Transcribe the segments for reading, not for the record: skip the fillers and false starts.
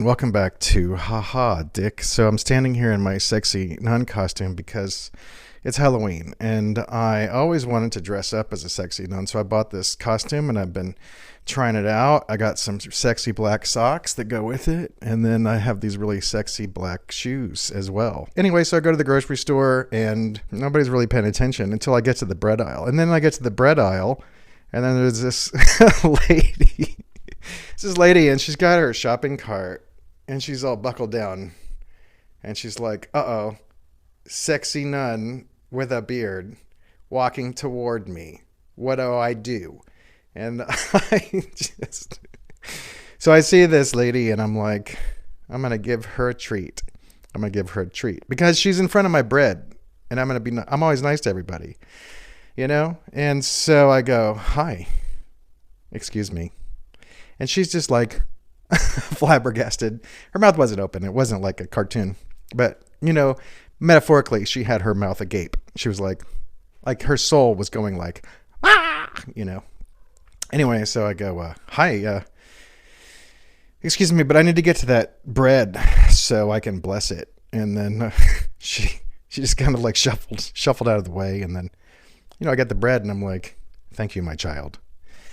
Welcome back to Haha Dick. So I'm standing here in my sexy nun costume because it's Halloween and I always wanted to dress up as a sexy nun. So I bought this costume and I've been trying it out. I got some sexy black socks that go with it. And then I have these really sexy black shoes as well. Anyway, so I go to the grocery store and nobody's really paying attention until I get to the bread aisle. And then I get to the bread aisle and then there's this lady. It's this lady and she's got her shopping cart. And she's all buckled down. And she's like, uh-oh, sexy nun with a beard walking toward me. What do I do? And So I see this lady and I'm like, I'm going to give her a treat. I'm going to give her a treat. Because she's in front of my bread. And I'm always nice to everybody. You know? And so I go, hi. Excuse me. And she's just like... flabbergasted. Her mouth wasn't open. It wasn't like a cartoon. But, you know, metaphorically, she had her mouth agape. She was like her soul was going like, ah, you know. Anyway, so I go, hi, excuse me, but I need to get to that bread so I can bless it. And then she just kind of like shuffled out of the way. And then, you know, I got the bread and I'm like, thank you, my child.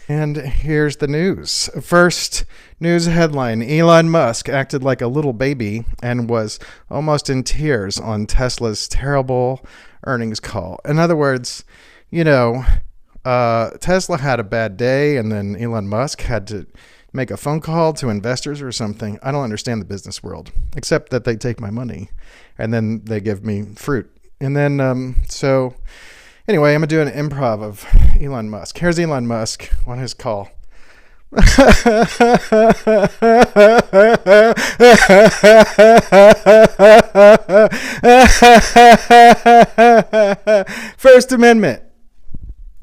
And here's the news. First news headline, Elon Musk acted like a little baby and was almost in tears on Tesla's terrible earnings call. In other words, you know, Tesla had a bad day and then Elon Musk had to make a phone call to investors or something. I don't understand the business world, except that they take my money and then they give me fruit. And then, so... Anyway, I'm going to do an improv of Elon Musk. Here's Elon Musk on his call. First Amendment.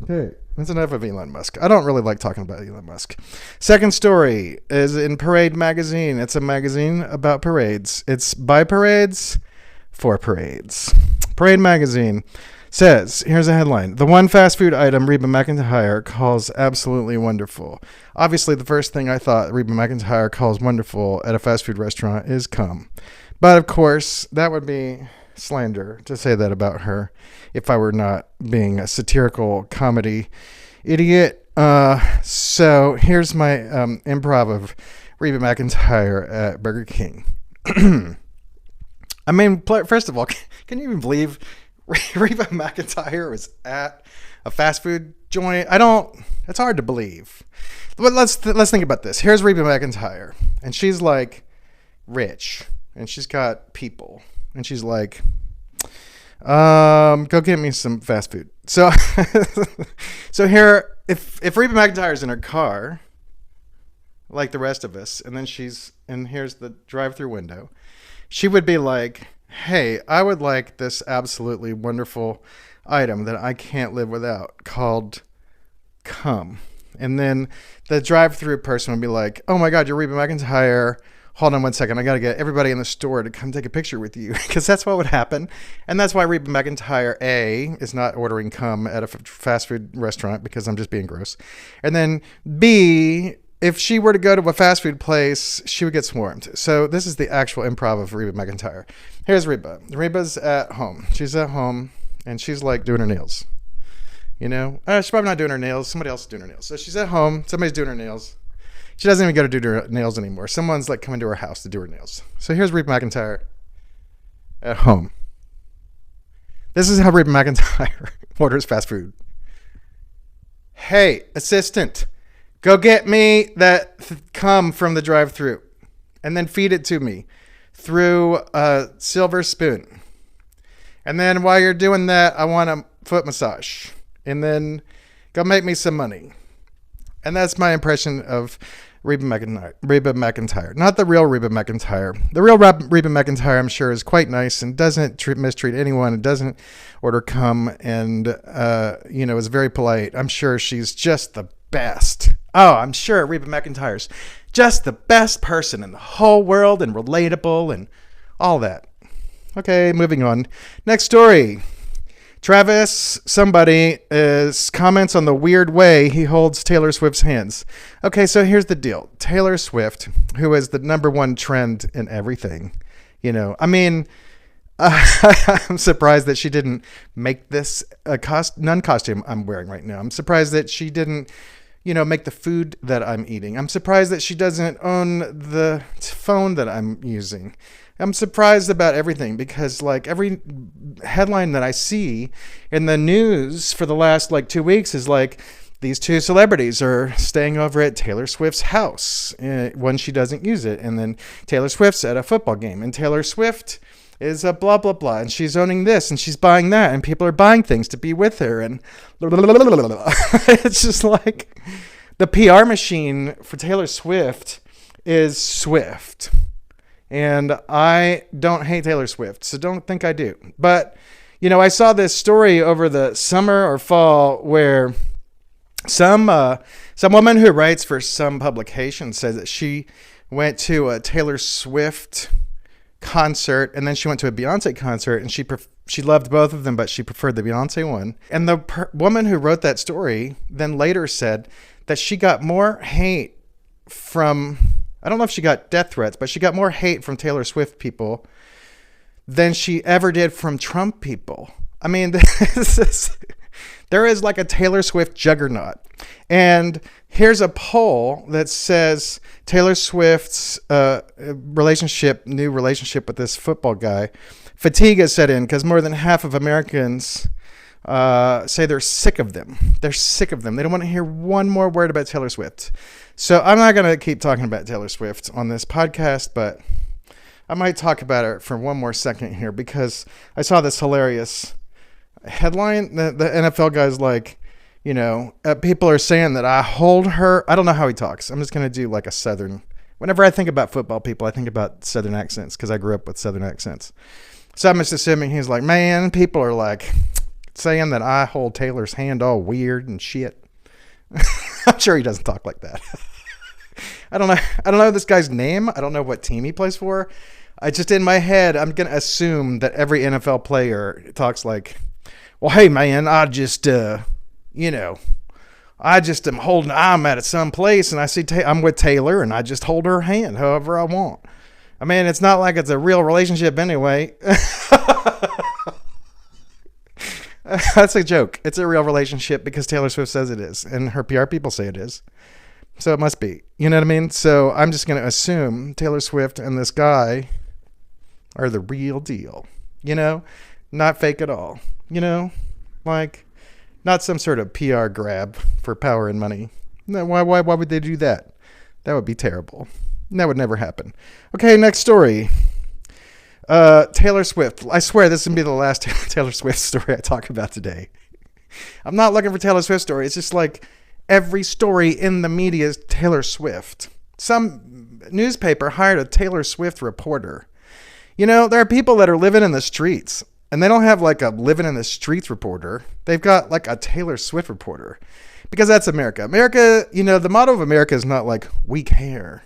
Okay, that's enough of Elon Musk. I don't really like talking about Elon Musk. Second story is in Parade magazine. It's a magazine about parades. It's by parades, for parades. Parade magazine says, here's a headline. The one fast food item Reba McEntire calls absolutely wonderful. Obviously, the first thing I thought Reba McEntire calls wonderful at a fast food restaurant is cum. But of course, that would be slander to say that about her if I were not being a satirical comedy idiot. So here's my improv of Reba McEntire at Burger King. I mean, first of all, can you even believe Reba McEntire was at a fast food joint? It's hard to believe. But let's think about this. Here's Reba McEntire, and she's like rich, and she's got people, and she's like, go get me some fast food. So, so here, if Reba McEntire's in her car, like the rest of us, and here's the drive-through window, she would be like, hey, I would like this absolutely wonderful item that I can't live without called cum. And then the drive-through person would be like, oh my God, you're Reba McEntire. Hold on one second. I got to get everybody in the store to come take a picture with you, because that's what would happen. And that's why Reba McEntire, A, is not ordering cum at a fast food restaurant, because I'm just being gross. And then B, if she were to go to a fast food place, she would get swarmed. So this is the actual improv of Reba McEntire. Here's Reba. Reba's at home. She's at home, and she's like doing her nails. You know? She's probably not doing her nails. Somebody else is doing her nails. So she's at home. Somebody's doing her nails. She doesn't even go to do her nails anymore. Someone's like coming to her house to do her nails. So here's Reba McEntire at home. This is how Reba McEntire orders fast food. Hey, assistant. Go get me that cum from the drive-thru and then feed it to me through a silver spoon. And then while you're doing that, I want a foot massage. And then go make me some money. And that's my impression of Reba McEntire. Not the real Reba McEntire. The real Reba McEntire, I'm sure, is quite nice and doesn't mistreat anyone and doesn't order cum and, is very polite. I'm sure she's just the best. Oh, I'm sure Reba McEntire's just the best person in the whole world and relatable and all that. Okay, moving on. Next story. Travis, somebody, comments on the weird way he holds Taylor Swift's hands. Okay, so here's the deal. Taylor Swift, who is the number one trend in everything, I mean, I'm surprised that she didn't make this a nun costume I'm wearing right now. I'm surprised that she didn't, make the food that I'm eating. I'm surprised that she doesn't own the phone that I'm using. I'm surprised about everything because like every headline that I see in the news for the last 2 weeks is like these two celebrities are staying over at Taylor Swift's house when she doesn't use it. And then Taylor Swift's at a football game and Taylor Swift is a blah, blah, blah. And she's owning this and she's buying that and people are buying things to be with her. And it's just like the PR machine for Taylor Swift is Swift. And I don't hate Taylor Swift, so don't think I do. But, I saw this story over the summer or fall where some woman who writes for some publication says that she went to a Taylor Swift concert and then she went to a Beyonce concert and she loved both of them, but she preferred the Beyonce one. And the woman who wrote that story then later said that she got more hate from... I don't know if she got death threats, but she got more hate from Taylor Swift people than she ever did from Trump people. I mean, there is like a Taylor Swift juggernaut. And here's a poll that says Taylor Swift's new relationship with this football guy. Fatigue has set in because more than half of Americans say they're sick of them. They're sick of them. They don't want to hear one more word about Taylor Swift. So I'm not going to keep talking about Taylor Swift on this podcast, but I might talk about it for one more second here because I saw this hilarious headline. The NFL guy's like, people are saying that I hold her. I don't know how he talks. I'm just going to do like a Southern. Whenever I think about football people, I think about Southern accents because I grew up with Southern accents. So I'm just assuming he's like, man, people are like saying that I hold Taylor's hand all weird and shit. I'm sure he doesn't talk like that. I don't know this guy's name. I don't know what team he plays for. I just, in my head, I'm going to assume that every NFL player talks like, well, hey man, I just am holding, I'm at some place and I see, I'm with Taylor and I just hold her hand however I want. I mean, it's not like it's a real relationship anyway. That's a joke. It's a real relationship because Taylor Swift says it is, and her PR people say it is. So it must be. You know what I mean? So I'm just going to assume Taylor Swift and this guy are the real deal. Not fake at all. Like not some sort of PR grab for power and money. No, why would they do that? That would be terrible. That would never happen. Okay, next story. Taylor Swift. I swear this is going to be the last Taylor Swift story I talk about today. I'm not looking for Taylor Swift story. It's just like every story in the media is Taylor Swift. Some newspaper hired a Taylor Swift reporter. There are people that are living in the streets and they don't have like a living in the streets reporter. They've got like a Taylor Swift reporter because that's America. America, the motto of America is not like we care.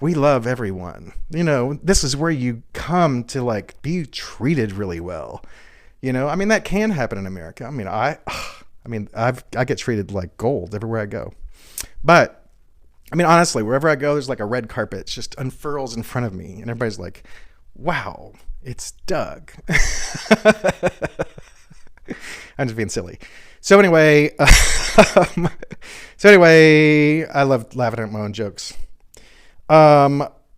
We love everyone. This is where you come to like be treated really well. I mean, that can happen in America. I mean, I get treated like gold everywhere I go. But I mean, honestly, wherever I go, there's like a red carpet. It just unfurls in front of me. And everybody's like, wow, it's Doug. I'm just being silly. So anyway, I love laughing at my own jokes.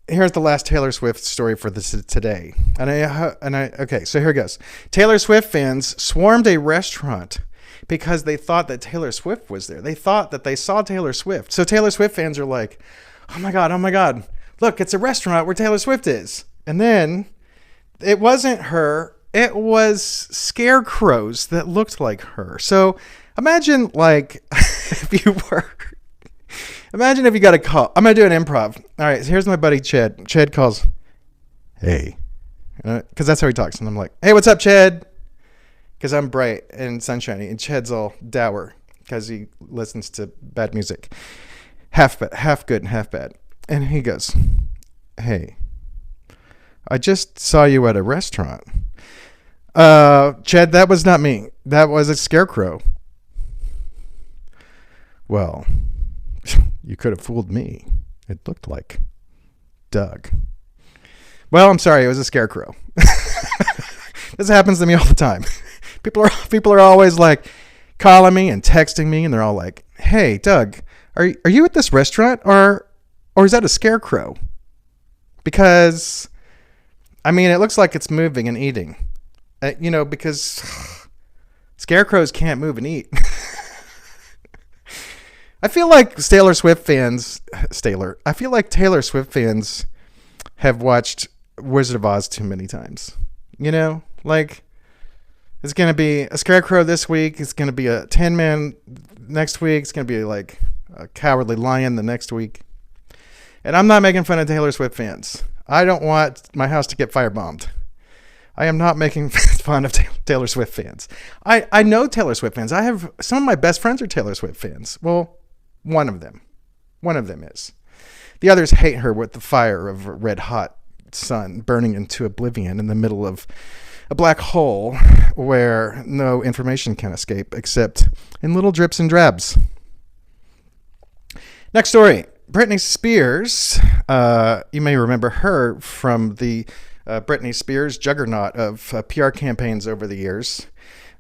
Here's the last Taylor Swift story for this today. Okay, so here it goes. Taylor Swift fans swarmed a restaurant because they thought that Taylor Swift was there. They thought that they saw Taylor Swift. So Taylor Swift fans are like, oh my God. Look, it's a restaurant where Taylor Swift is. And then it wasn't her. It was scarecrows that looked like her. So imagine like Imagine if you got a call. I'm going to do an improv. All right, so here's my buddy Chad. Chad calls, hey. Because that's how he talks. And I'm like, hey, what's up, Chad? Because I'm bright and sunshiny. And Chad's all dour because he listens to bad music. Half good and half bad. And he goes, hey, I just saw you at a restaurant. Chad, that was not me. That was a scarecrow. Well, you could have fooled me. It looked like Doug. Well, I'm sorry. It was a scarecrow. This happens to me all the time. People are always like calling me and texting me, and they're all like, "Hey, Doug, are you at this restaurant, or is that a scarecrow?" Because, I mean, it looks like it's moving and eating. Because scarecrows can't move and eat. I feel like Taylor Swift fans have watched Wizard of Oz too many times. Like, it's going to be a scarecrow this week. It's going to be a Tin Man next week. It's going to be like a Cowardly Lion the next week. And I'm not making fun of Taylor Swift fans. I don't want my house to get firebombed. I am not making fun of Taylor Swift fans. I know Taylor Swift fans. I have some of my best friends are Taylor Swift fans. Well, one of them is. The others hate her with the fire of a red hot sun burning into oblivion in the middle of a black hole where no information can escape except in little drips and drabs. Next story. Britney Spears. You may remember her from the Britney Spears juggernaut of PR campaigns over the years.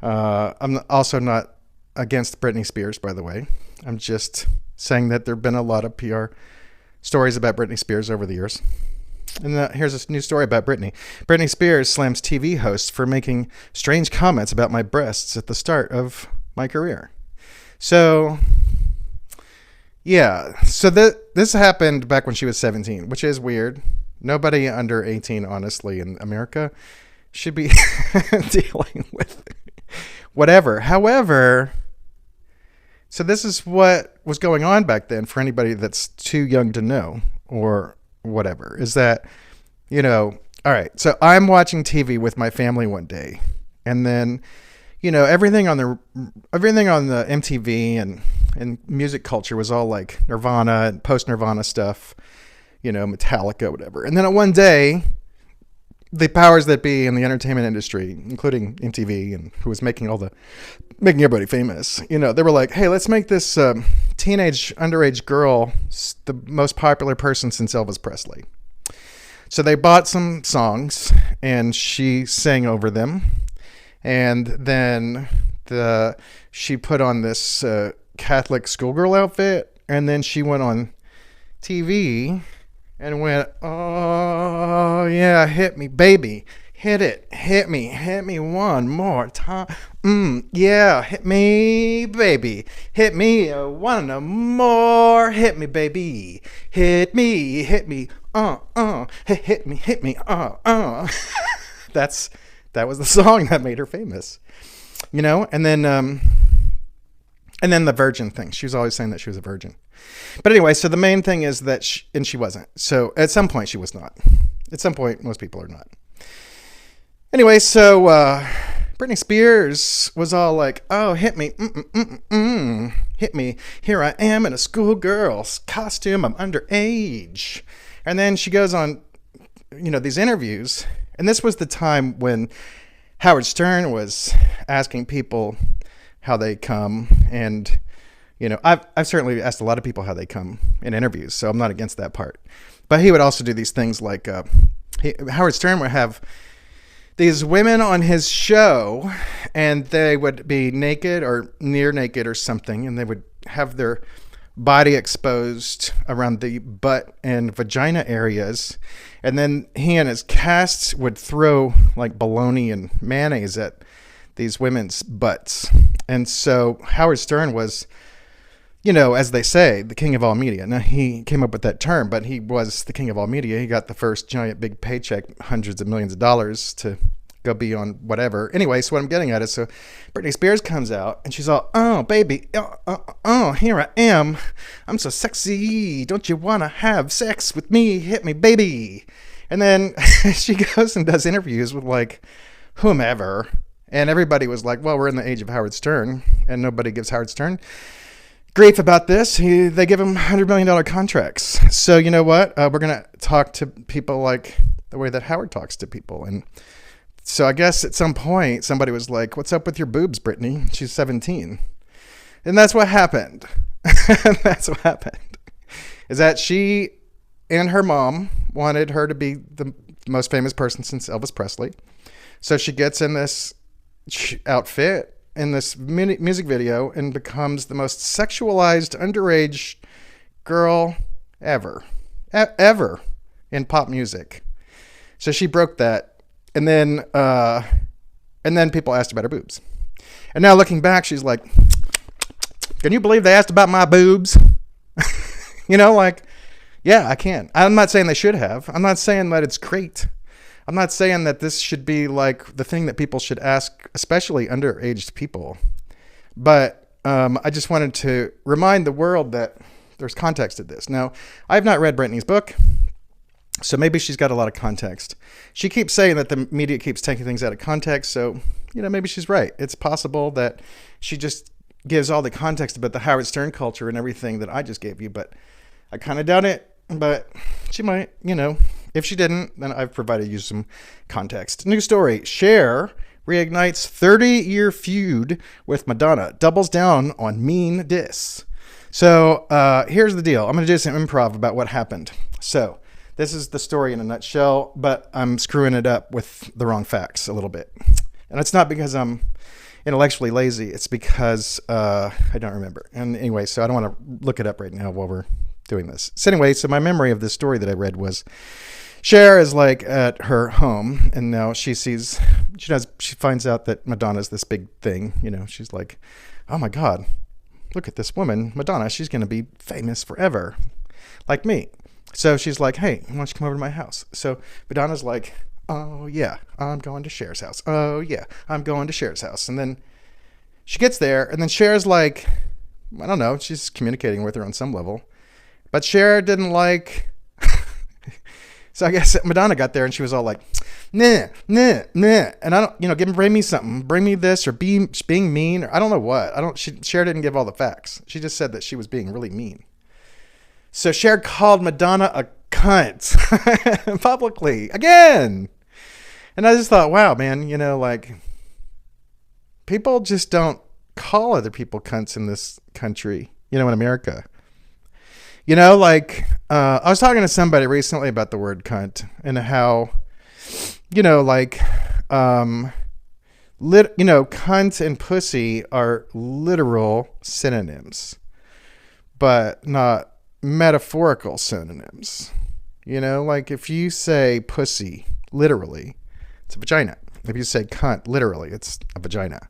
I'm also not against Britney Spears, by the way. I'm just saying that there have been a lot of PR stories about Britney Spears over the years. And here's a new story about Britney. Britney Spears slams TV hosts for making strange comments about my breasts at the start of my career. So, yeah. So this happened back when she was 17, which is weird. Nobody under 18, honestly, in America should be dealing with whatever. However, so this is what was going on back then for anybody that's too young to know or whatever, is that, all right, so I'm watching TV with my family one day, and then, everything on the MTV and music culture was all like Nirvana and post-Nirvana stuff, Metallica, whatever. And then one day, the powers that be in the entertainment industry, including MTV and who was making everybody famous, they were like, hey, let's make this teenage underage girl the most popular person since Elvis Presley. So they bought some songs and she sang over them. And then she put on this Catholic schoolgirl outfit, and then she went on TV and went, oh, yeah, hit me, baby. Hit it. Hit me one more time. Yeah, hit me, baby. Hit me one more. Hit me, baby. Hit me. Hit me, That was the song that made her famous. And then the virgin thing. She was always saying that she was a virgin. But anyway, so the main thing is that she wasn't. So at some point she was not. At some point, most people are not. Anyway, so Britney Spears was all like, oh, hit me. Hit me. Here I am in a schoolgirl's costume. I'm underage. And then she goes on, these interviews. And this was the time when Howard Stern was asking people how they come, and I've certainly asked a lot of people how they come in interviews, so I'm not against that part. But he would also do these things like Howard Stern would have these women on his show, and they would be naked or near naked or something, and they would have their body exposed around the butt and vagina areas, and then he and his cast would throw like bologna and mayonnaise at these women's butts. And so Howard Stern was, as they say, the king of all media. Now, he came up with that term, but he was the king of all media. He got the first giant big paycheck, hundreds of millions of dollars, to go be on whatever. Anyway, so what I'm getting at is, so Britney Spears comes out and she's all, oh, baby, here I am. I'm so sexy. Don't you want to have sex with me? Hit me, baby. And then she goes and does interviews with like whomever. And everybody was like, well, we're in the age of Howard Stern, and nobody gives Howard Stern grief about this. They give him $100 million contracts. So you know what? We're going to talk to people like the way that Howard talks to people. And So I guess at some point somebody was like, "What's up with your boobs, Britney?" She's 17. And that's what happened. That's what happened. Is that she and her mom wanted her to be the most famous person since Elvis Presley. So she gets in this outfit in this music video and becomes the most sexualized underage girl ever in pop music. So she broke that, and then people asked about her boobs. And now looking back, she's like, "Can you believe they asked about my boobs?" Like, yeah, I can. I'm not saying they should have. I'm not saying that it's great. I'm not saying that this should be like the thing that people should ask, especially underage people. But I just wanted to remind the world that there's context to this. Now, I have not read Britney's book, so maybe she's got a lot of context. She keeps saying that the media keeps taking things out of context, so, maybe she's right. It's possible that she just gives all the context about the Howard Stern culture and everything that I just gave you, but I kind of doubt it. But she might, If she didn't, then I've provided you some context. New story. Cher reignites 30-year feud with Madonna. Doubles down on mean diss. So here's the deal. I'm going to do some improv about what happened. So this is the story in a nutshell, but I'm screwing it up with the wrong facts a little bit. And it's not because I'm intellectually lazy. It's because I don't remember. And anyway, so I don't want to look it up right now while we're doing this. So anyway, so my memory of this story that I read was Cher is like at her home, and now she finds out that Madonna's this big thing. She's like, "Oh my God, look at this woman, Madonna. She's going to be famous forever, like me." So she's like, "Hey, why don't you come over to my house?" So Madonna's like, "Oh yeah, I'm going to Cher's house. Oh yeah, I'm going to Cher's house." And then she gets there, and then Cher's like, I don't know, she's communicating with her on some level. But Cher didn't like... So I guess Madonna got there, and she was all like, "Nah, nah, nah." And I don't, bring me something. Bring me this, or being mean, or I don't know what. Cher didn't give all the facts. She just said that she was being really mean. So Cher called Madonna a cunt publicly again. And I just thought, wow, man, people just don't call other people cunts in this country, in America. I was talking to somebody recently about the word cunt and how, cunt and pussy are literal synonyms, but not metaphorical synonyms. If you say pussy, literally, it's a vagina. If you say cunt, literally, it's a vagina.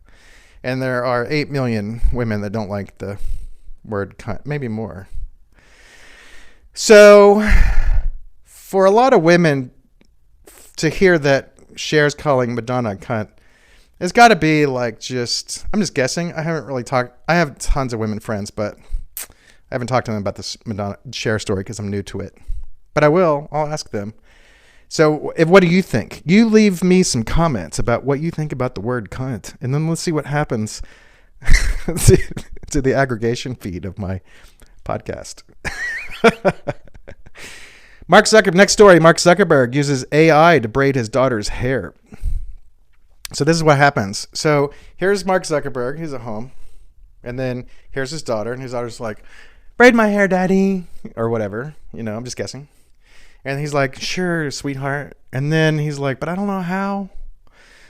And there are 8 million women that don't like the word cunt, maybe more. So for a lot of women to hear that Cher's calling Madonna a cunt, it's got to be like I'm just guessing. I haven't really talked. I have tons of women friends, but I haven't talked to them about this Madonna Cher story because I'm new to it. But I will. I'll ask them. So what do you think? You leave me some comments about what you think about the word cunt, and then let's see what happens to the aggregation feed of my podcast. Next story. Mark Zuckerberg uses AI to braid his daughter's hair. So this is what happens. So here's Mark Zuckerberg. He's at home. And then here's his daughter. And his daughter's like, "Braid my hair, daddy." Or whatever. I'm just guessing. And he's like, "Sure, sweetheart." And then he's like, "But I don't know how."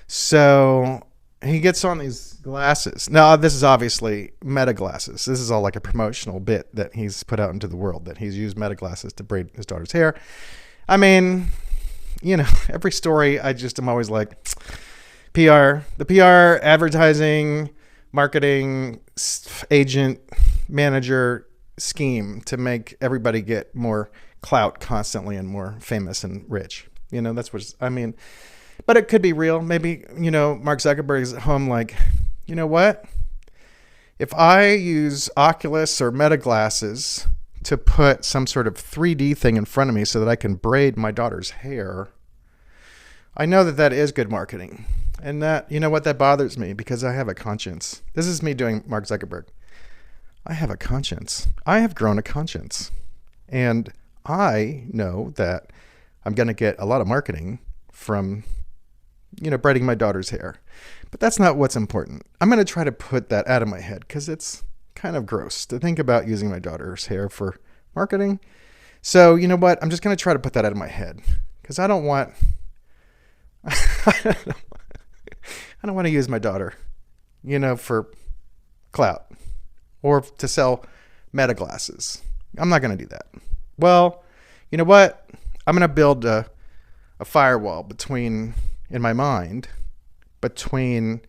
So he gets on these glasses. Now, this is obviously Meta glasses. This is all like a promotional bit that he's put out into the world, that he's used Meta glasses to braid his daughter's hair. I mean, every story I'm always like, PR, the PR, advertising, marketing, agent, manager scheme to make everybody get more clout constantly and more famous and rich. That's what but it could be real. Maybe, Mark Zuckerberg is at home like, you know what? If I use Oculus or Meta glasses to put some sort of 3D thing in front of me so that I can braid my daughter's hair, I know that is good marketing. And that, that bothers me because I have a conscience. This is me doing Mark Zuckerberg. I have a conscience. I have grown a conscience. And I know that I'm going to get a lot of marketing from braiding my daughter's hair. But that's not what's important. I'm going to try to put that out of my head because it's kind of gross to think about using my daughter's hair for marketing. So you know what? I'm just going to try to put that out of my head because I don't want I don't want to use my daughter, for clout or to sell Meta glasses. I'm not going to do that. Well, you know what? I'm going to build a firewall in my mind between,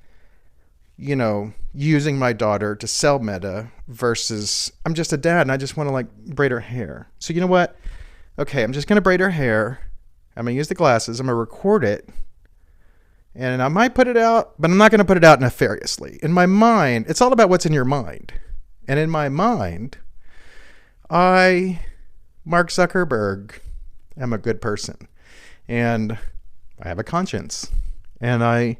using my daughter to sell Meta versus I'm just a dad and I just want to braid her hair. So you know what? Okay, I'm just going to braid her hair. I'm going to use the glasses. I'm going to record it. And I might put it out, but I'm not going to put it out nefariously. In my mind, it's all about what's in your mind. And in my mind, Mark Zuckerberg, am a good person. And I have a conscience. And I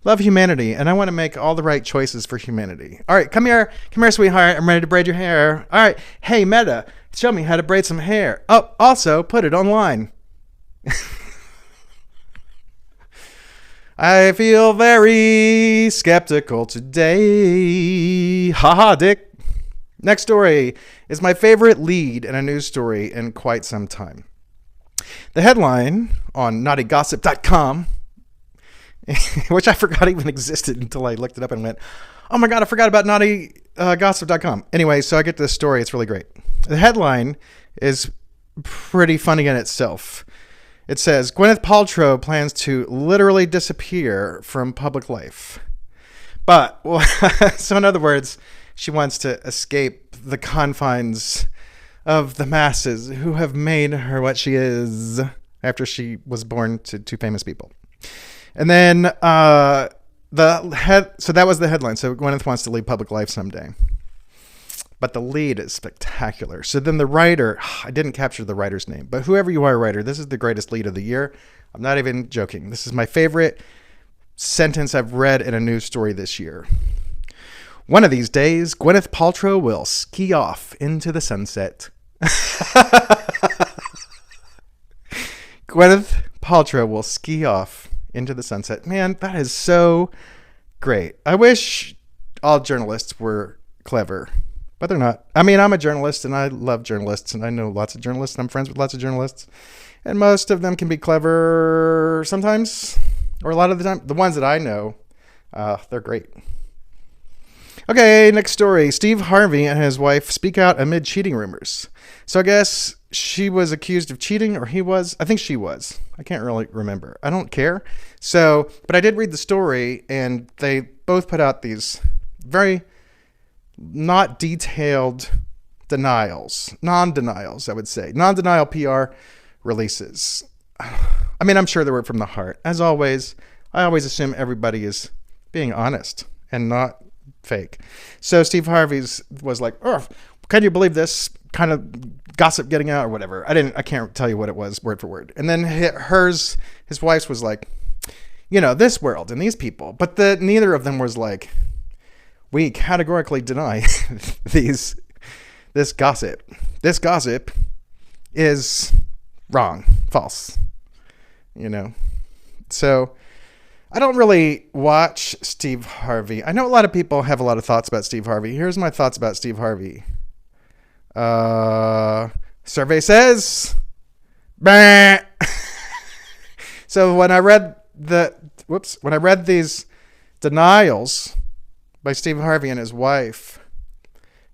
love humanity. And I want to make all the right choices for humanity. All right, come here, sweetheart. I'm ready to braid your hair. All right. Hey, Meta, show me how to braid some hair. Oh, also, put it online. I feel very skeptical today. Haha, dick. Next story is my favorite lead in a news story in quite some time. The headline on naughtygossip.com, which I forgot even existed until I looked it up and went, oh my God, I forgot about naughtygossip.com. Anyway, so I get this story. It's really great. The headline is pretty funny in itself. It says, Gwyneth Paltrow plans to literally disappear from public life. But, so in other words, she wants to escape the confines of the masses who have made her what she is after she was born to two famous people. And then so that was the headline. So Gwyneth wants to leave public life someday. But the lead is spectacular. So then the writer, I didn't capture the writer's name, but whoever you are, writer, this is the greatest lead of the year. I'm not even joking. This is my favorite sentence I've read in a news story this year. One of these days, Gwyneth Paltrow will ski off into the sunset. Gwyneth Paltrow will ski off into the sunset. Man, that is so great. I wish all journalists were clever. But they're not. I mean, I'm a journalist and I love journalists and I know lots of journalists and I'm friends with lots of journalists. And most of them can be clever sometimes, or a lot of the time. The ones that I know, they're great. Okay, next story. Steve Harvey and his wife speak out amid cheating rumors. So I guess she was accused of cheating, or he was. I think she was. I can't really remember. I don't care. So, but I did read the story and they both put out these very not detailed non-denials, I would say. Non-denial PR releases. I mean, I'm sure they were from the heart. As always, I always assume everybody is being honest and not fake. So Steve Harvey's was like, oh, can you believe this kind of gossip getting out or whatever? I can't tell you what it was word for word. And then his wife's was like, this world and these people. But neither of them was like, we categorically deny this gossip. This gossip is wrong, false, So I don't really watch Steve Harvey. I know a lot of people have a lot of thoughts about Steve Harvey. Here's my thoughts about Steve Harvey. Survey says, bah. So when I read these denials by Steve Harvey and his wife,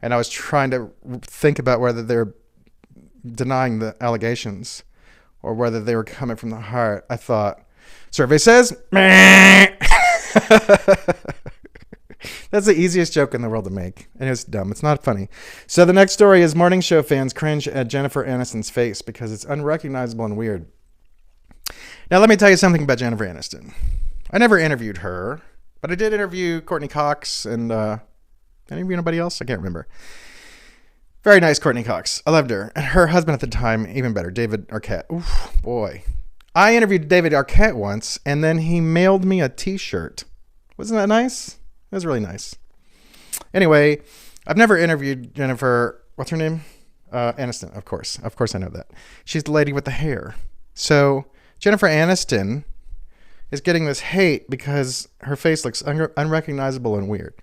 and I was trying to think about whether they're denying the allegations or whether they were coming from the heart, I thought, survey says, meh. That's the easiest joke in the world to make, and it's dumb. It's not funny. So the next story is morning show fans cringe at Jennifer Aniston's face because it's unrecognizable and weird. Now let me tell you something about Jennifer Aniston. I never interviewed her, but I did interview Courtney Cox and anybody else? I can't remember. Very nice Courtney Cox. I loved her. And her husband at the time, even better, David Arquette. Oof, boy. I interviewed David Arquette once, and then he mailed me a t-shirt. Wasn't that nice? It was really nice. Anyway, I've never interviewed Jennifer, what's her name? Aniston, of course. Of course I know that. She's the lady with the hair. So Jennifer Aniston is getting this hate because her face looks unrecognizable and weird.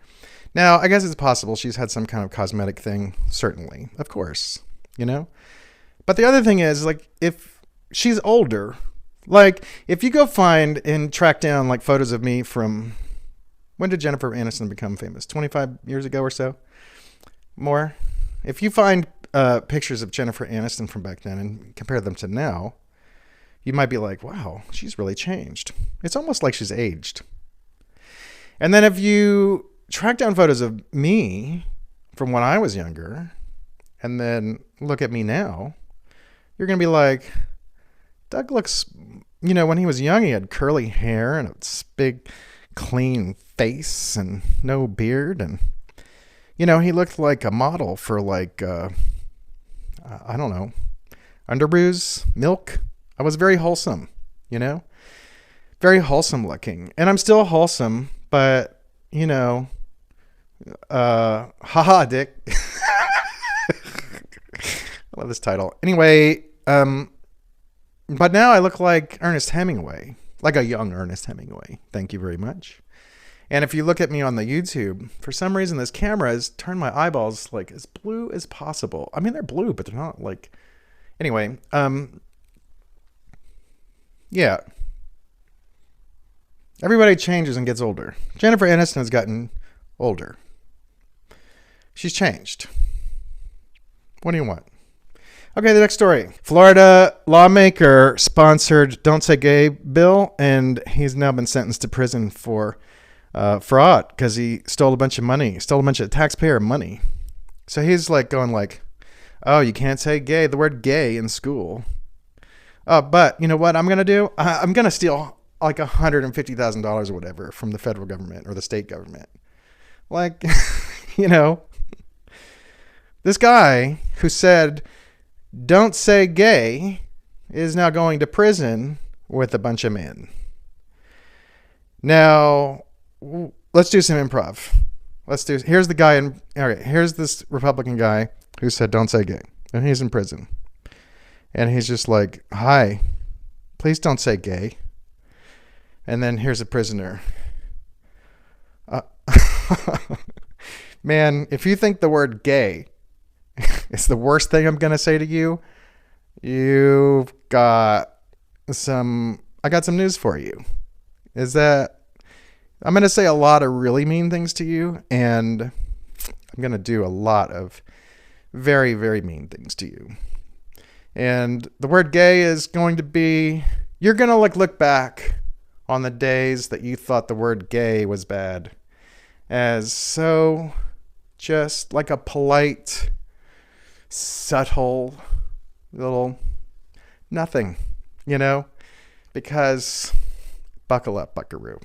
Now, I guess it's possible she's had some kind of cosmetic thing, certainly, of course, you know? But the other thing is, like, if she's older, like, if you go find and track down, like, photos of me from, when did Jennifer Aniston become famous? 25 years ago or so? More? If you find pictures of Jennifer Aniston from back then and compare them to now, you might be like, wow, she's really changed. It's almost like she's aged. And then if you track down photos of me from when I was younger and then look at me now, you're going to be like, Doug looks, you know, when he was young, he had curly hair and a big, clean face and no beard. And, you know, he looked like a model for like, I don't know, Underoos, milk. I was very wholesome, you know, very wholesome looking. And I'm still wholesome, but, you know, haha, Dick. I love this title. Anyway, but now I look like Ernest Hemingway, like a young Ernest Hemingway. Thank you very much. And if you look at me on the YouTube, for some reason, this camera has turned my eyeballs like as blue as possible. I mean, they're blue, but they're not like, anyway, yeah. Everybody changes and gets older. Jennifer Aniston has gotten older. She's changed. What do you want? Okay, the next story. Florida lawmaker sponsored Don't Say Gay bill, and he's now been sentenced to prison for fraud because he stole a bunch of money, stole a bunch of taxpayer money. So he's like going like, oh, you can't say gay, the word gay in school. But you know what I'm going to do? I'm going to steal like $150,000 or whatever from the federal government or the state government. Like, you know, this guy who said, don't say gay, is now going to prison with a bunch of men. Now, let's do some improv. Here's the guy here's this Republican guy who said, don't say gay. And he's in prison. And he's just like, hi, please don't say gay. And then here's a prisoner. Man, if you think the word gay is the worst thing I'm going to say to you, I got some news for you. Is that I'm going to say a lot of really mean things to you, and I'm going to do a lot of very, very mean things to you. And the word gay is going to be, you're going to look back on the days that you thought the word gay was bad as so just like a polite, subtle little nothing, you know, because buckle up, buckaroo.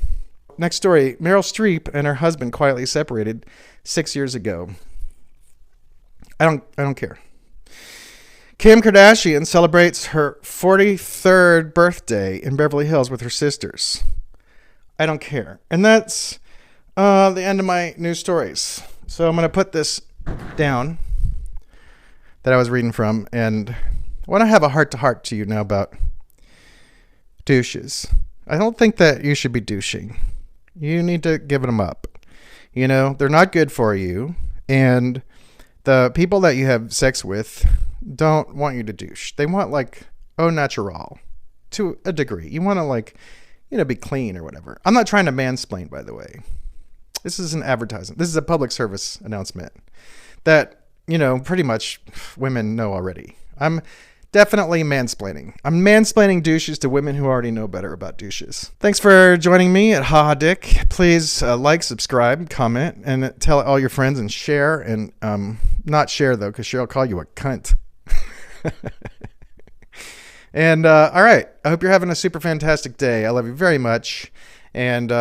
Next story. Meryl Streep and her husband quietly separated 6 years ago. I don't care. Kim Kardashian celebrates her 43rd birthday in Beverly Hills with her sisters. I don't care. And that's the end of my news stories. So I'm going to put this down that I was reading from, and I want to have a heart-to-heart to you now about douches. I don't think that you should be douching. You need to give them up. You know, they're not good for you, and the people that you have sex with don't want you to douche. They want like au natural to a degree. You want to like, you know, be clean or whatever. I'm not trying to mansplain, by the way. This is an advertisement. This is a public service announcement that, you know, pretty much women know already. I'm definitely mansplaining. I'm mansplaining douches to women who already know better about douches. Thanks for joining me at Ha Ha Dick. Please like, subscribe, comment, and tell all your friends and share. And not share, though, because Cher will call you a cunt. And all right. I hope you're having a super fantastic day. I love you very much. And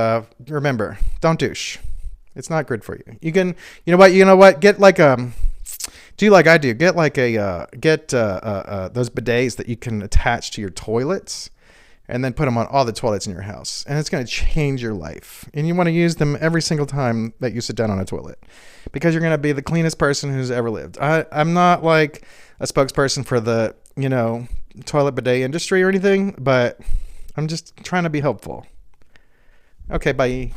remember, don't douche. It's not good for you. You can, you know what? Get like do like I do. Get like those bidets that you can attach to your toilets, and then put them on all the toilets in your house, and it's going to change your life. And you want to use them every single time that you sit down on a toilet, because you're going to be the cleanest person who's ever lived. I'm not like a spokesperson for the, you know, toilet bidet industry or anything, but I'm just trying to be helpful. Okay, bye.